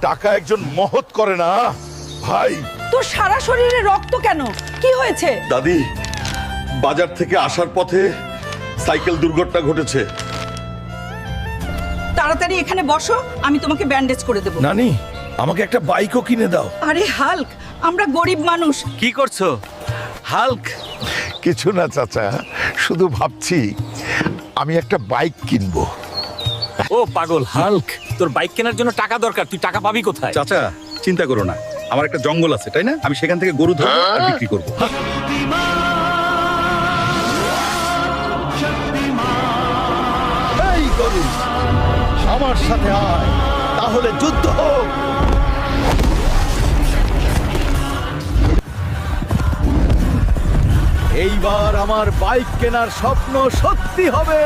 টাকা একজন মহৎ করে না ভাই। তোর সারা শরীরে রক্ত কেন? কি হয়েছে? দাদি, বাজার থেকে আসার পথে সাইকেল দুর্ঘটনা ঘটেছে। তাড়াতাড়ি এখানে বসো, আমি তোমাকে ব্যান্ডেজ করে দেব। নানি, আমাকে একটা বাইকও কিনে দাও। আরে হাল্ক, আমরা গরিব মানুষ। কি করছো হাল্ক? কিছু না চাচা, শুধু ভাবছি আমি একটা বাইক কিনবো। ও পাগল হাল্ক, তোর বাইক কেনার জন্য টাকা দরকার, তুই টাকা পাবি কোথায়? চাচা চিন্তা করো না, আমার একটা জঙ্গল আছে তাই না, আমি সেখান থেকে গরু ধরবো আর বিক্রি করবো। এই গরু, আমার সাথে আয়, তাহলে যুদ্ধ হোক। এইবার আমার বাইক কেনার স্বপ্ন সত্যি হবে।